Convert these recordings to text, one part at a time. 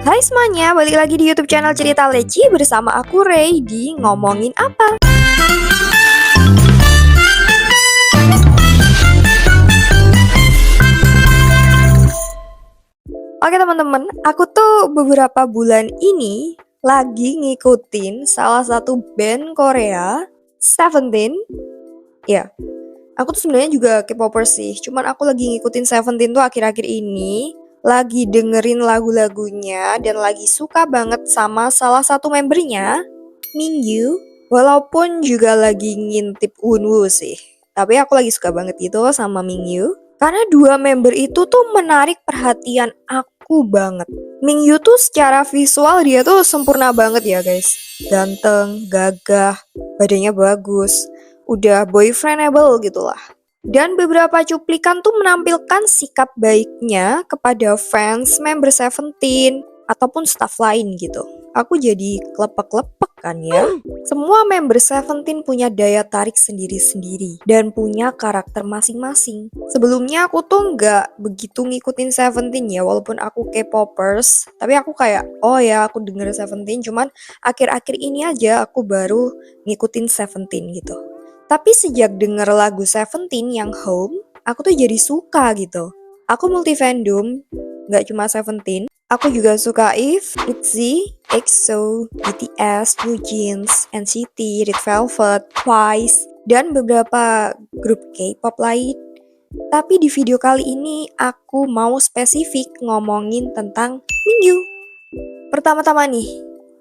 Hai semuanya, balik lagi di YouTube channel Cerita Leci bersama aku Ray di Ngomongin Apa. Oke teman-teman, aku tuh beberapa bulan ini lagi ngikutin salah satu band Korea, Seventeen. Ya, aku tuh sebenarnya juga K-popers sih, cuman aku lagi ngikutin Seventeen tuh akhir-akhir ini, lagi dengerin lagu-lagunya dan lagi suka banget sama salah satu membernya, Mingyu. Walaupun juga lagi ngintip Unwoo sih, tapi aku lagi suka banget gitu sama Mingyu. Karena dua member itu tuh menarik perhatian aku banget. Mingyu tuh secara visual dia tuh sempurna banget ya guys. Ganteng, gagah, badannya bagus, udah boyfriendable gitulah. Dan beberapa cuplikan tuh menampilkan sikap baiknya kepada fans member Seventeen ataupun staff lain gitu. Aku jadi klepek-klepek kan ya. Semua member Seventeen punya daya tarik sendiri-sendiri dan punya karakter masing-masing. Sebelumnya aku tuh nggak begitu ngikutin Seventeen ya, walaupun aku K-popers, tapi aku kayak, oh ya aku denger Seventeen, cuman akhir-akhir ini aja aku baru ngikutin Seventeen gitu. Tapi sejak denger lagu Seventeen yang Home, aku tuh jadi suka gitu. Aku multi fandom, nggak cuma Seventeen. Aku juga suka IVE, ITZY, EXO, BTS, Blue Jeans, NCT, Red Velvet, Twice, dan beberapa grup K-pop lain. Tapi di video kali ini aku mau spesifik ngomongin tentang Mingyu. Pertama-tama nih,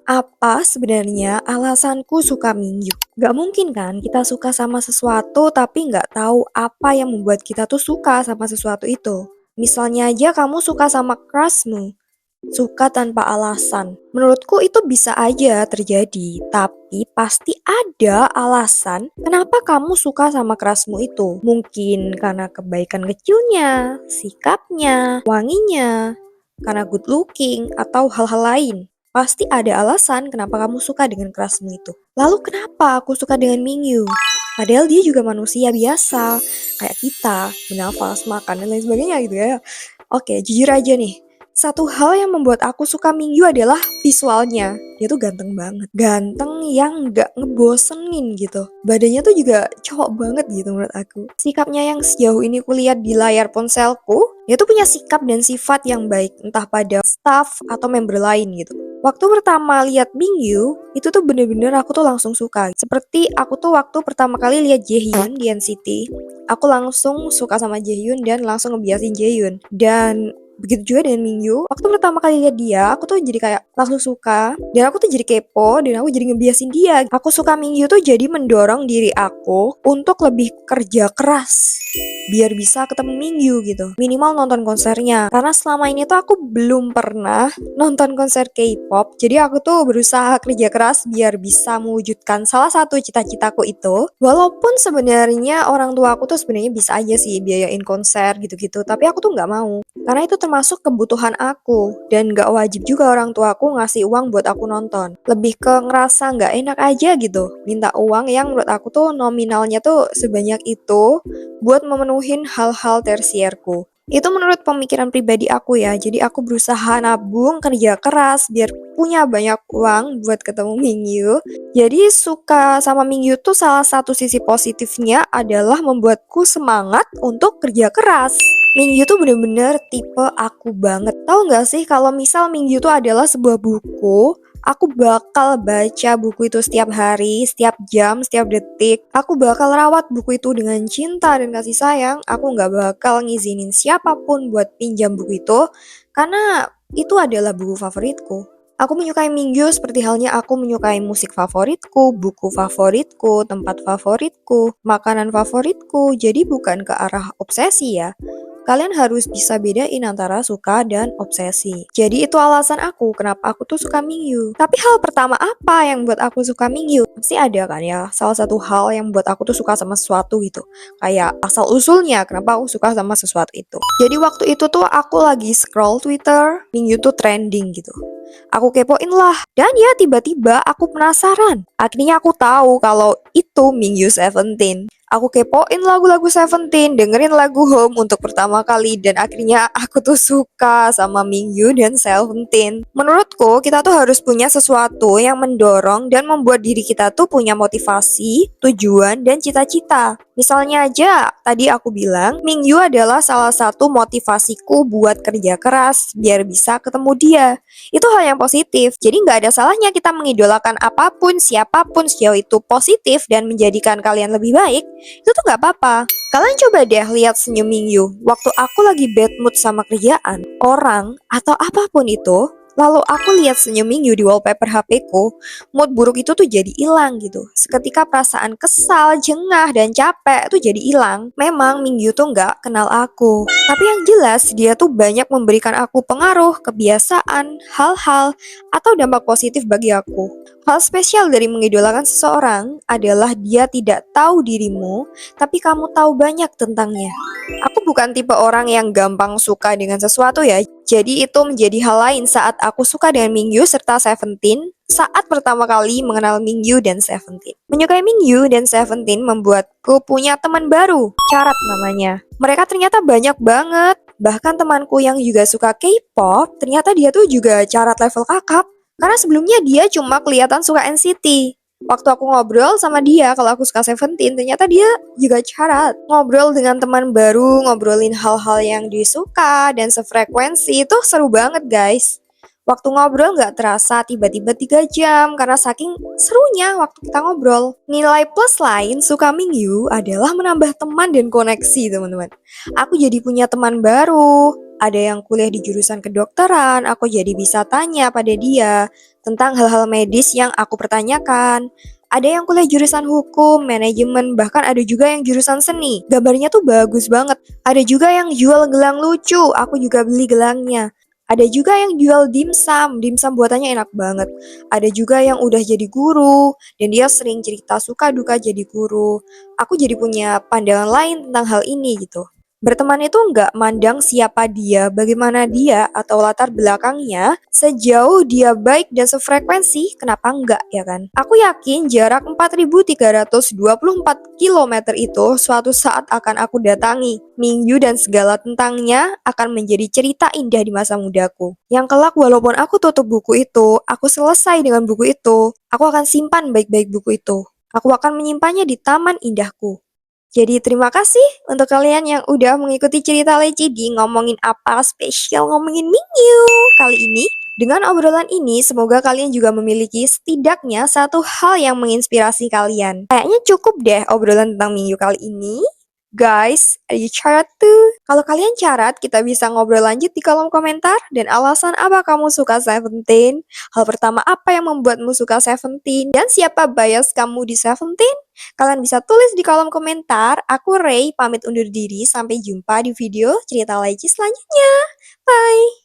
apa sebenarnya alasanku suka Mingyu? Gak mungkin kan kita suka sama sesuatu tapi gak tahu apa yang membuat kita tuh suka sama sesuatu itu. Misalnya aja kamu suka sama crushmu, suka tanpa alasan. Menurutku itu bisa aja terjadi, tapi pasti ada alasan kenapa kamu suka sama crushmu itu. Mungkin karena kebaikan kecilnya, sikapnya, wanginya, karena good looking, atau hal-hal lain. Pasti ada alasan kenapa kamu suka dengan crushmu itu. Lalu kenapa aku suka dengan Mingyu? Padahal dia juga manusia biasa, kayak kita, bernafas, makan, dan lain sebagainya gitu ya. Oke, jujur aja nih. Satu hal yang membuat aku suka Mingyu adalah visualnya. Dia tuh ganteng banget. Ganteng yang gak ngebosenin gitu. Badannya tuh juga cowok banget gitu menurut aku. Sikapnya yang sejauh ini kulihat di layar ponselku, dia tuh punya sikap dan sifat yang baik. Entah pada staff atau member lain gitu. Waktu pertama lihat Mingyu, itu tuh bener-bener aku tuh langsung suka. Seperti aku tuh waktu pertama kali lihat Jaehyun di NCT, aku langsung suka sama Jaehyun dan langsung ngebiasin Jaehyun. Dan begitu juga dengan Mingyu, waktu pertama kali lihat dia, aku tuh jadi kayak langsung suka, dan aku tuh jadi kepo, dan aku jadi ngebiasin dia. Aku suka Mingyu tuh jadi mendorong diri aku untuk lebih kerja keras, biar bisa ketemu Mingyu gitu. Minimal nonton konsernya, karena selama ini tuh aku belum pernah nonton konser K-pop, jadi aku tuh berusaha kerja keras biar bisa mewujudkan salah satu cita-citaku itu. Walaupun sebenarnya orang tua aku tuh sebenarnya bisa aja sih biayain konser gitu-gitu, tapi aku tuh nggak mau. Karena itu termasuk kebutuhan aku, dan gak wajib juga orang tua aku ngasih uang buat aku nonton. Lebih ke ngerasa gak enak aja gitu, minta uang yang menurut aku tuh nominalnya tuh sebanyak itu buat memenuhin hal-hal tersierku. Itu menurut pemikiran pribadi aku ya, jadi aku berusaha nabung, kerja keras, biar punya banyak uang buat ketemu Mingyu. Jadi suka sama Mingyu tuh salah satu sisi positifnya adalah membuatku semangat untuk kerja keras. Mingyu tuh bener-bener tipe aku banget. Tahu nggak sih kalau misal Mingyu tuh adalah sebuah buku, aku bakal baca buku itu setiap hari, setiap jam, setiap detik. Aku bakal rawat buku itu dengan cinta dan kasih sayang. Aku nggak bakal ngizinin siapapun buat pinjam buku itu, karena itu adalah buku favoritku. Aku menyukai Mingyu seperti halnya aku menyukai musik favoritku, buku favoritku, tempat favoritku, makanan favoritku. Jadi bukan ke arah obsesi ya. Kalian harus bisa bedain antara suka dan obsesi. Jadi itu alasan aku kenapa aku tuh suka Mingyu. Tapi hal pertama apa yang buat aku suka Mingyu? Pasti ada kan ya, salah satu hal yang buat aku tuh suka sama sesuatu gitu. Kayak asal usulnya kenapa aku suka sama sesuatu itu. Jadi waktu itu tuh aku lagi scroll Twitter, Mingyu tuh trending gitu. Aku kepoin lah, dan ya tiba-tiba aku penasaran. Akhirnya aku tahu kalau itu Mingyu Seventeen. Aku kepoin lagu-lagu Seventeen, dengerin lagu Home untuk pertama kali, dan akhirnya aku tuh suka sama Mingyu dan Seventeen. Menurutku, kita tuh harus punya sesuatu yang mendorong dan membuat diri kita tuh punya motivasi, tujuan, dan cita-cita. Misalnya aja, tadi aku bilang, Mingyu adalah salah satu motivasiku buat kerja keras, biar bisa ketemu dia. Itu hal yang positif, jadi nggak ada salahnya kita mengidolakan apapun, siapapun, sejauh itu positif dan menjadikan kalian lebih baik, itu tuh nggak apa-apa. Kalian coba deh lihat senyum Mingyu. Waktu aku lagi bad mood sama kerjaan, orang, atau apapun itu, lalu aku lihat senyum Mingyu di wallpaper HP-ku, mood buruk itu tuh jadi hilang gitu. Seketika perasaan kesal, jengah, dan capek tuh jadi hilang. Memang Mingyu tuh nggak kenal aku. Tapi yang jelas, dia tuh banyak memberikan aku pengaruh, kebiasaan, hal-hal, atau dampak positif bagi aku. Hal spesial dari mengidolakan seseorang adalah dia tidak tahu dirimu, tapi kamu tahu banyak tentangnya. Aku bukan tipe orang yang gampang suka dengan sesuatu ya, jadi itu menjadi hal lain saat aku suka dengan Mingyu serta Seventeen saat pertama kali mengenal Mingyu dan Seventeen. Menyukai Mingyu dan Seventeen membuatku punya teman baru, Carat namanya. Mereka ternyata banyak banget, bahkan temanku yang juga suka K-pop, ternyata dia tuh juga Carat level kakap. Karena sebelumnya dia cuma kelihatan suka NCT. Waktu aku ngobrol sama dia kalau aku suka Seventeen, ternyata dia juga Carat. Ngobrol dengan teman baru, ngobrolin hal-hal yang disuka dan sefrekuensi itu seru banget guys. Waktu ngobrol nggak terasa tiba-tiba 3 jam karena saking serunya waktu kita ngobrol. Nilai plus lain suka Mingyu adalah menambah teman dan koneksi teman-teman. Aku jadi punya teman baru, ada yang kuliah di jurusan kedokteran, aku jadi bisa tanya pada dia tentang hal-hal medis yang aku pertanyakan. Ada yang kuliah jurusan hukum, manajemen, bahkan ada juga yang jurusan seni. Gambarnya tuh bagus banget. Ada juga yang jual gelang lucu, aku juga beli gelangnya. Ada juga yang jual dimsum, dimsum buatannya enak banget. Ada juga yang udah jadi guru, dan dia sering cerita suka duka jadi guru. Aku jadi punya pandangan lain tentang hal ini gitu. Berteman itu nggak mandang siapa dia, bagaimana dia, atau latar belakangnya, sejauh dia baik dan sefrekuensi, kenapa enggak ya kan? Aku yakin jarak 4.324 kilometer itu suatu saat akan aku datangi. Mingyu dan segala tentangnya akan menjadi cerita indah di masa mudaku. Yang kelak walaupun aku tutup buku itu, aku selesai dengan buku itu, aku akan simpan baik-baik buku itu. Aku akan menyimpannya di taman indahku. Jadi terima kasih untuk kalian yang udah mengikuti cerita Leci di ngomongin apa spesial ngomongin Mingyu kali ini. Dengan obrolan ini, semoga kalian juga memiliki setidaknya satu hal yang menginspirasi kalian. Kayaknya cukup deh obrolan tentang Mingyu kali ini. Guys, are you carat tuh? Kalau kalian carat, kita bisa ngobrol lanjut di kolom komentar. Dan alasan apa kamu suka Seventeen? Hal pertama apa yang membuatmu suka Seventeen? Dan siapa bias kamu di Seventeen? Kalian bisa tulis di kolom komentar. Aku Ray, pamit undur diri. Sampai jumpa di video cerita lagi selanjutnya. Bye!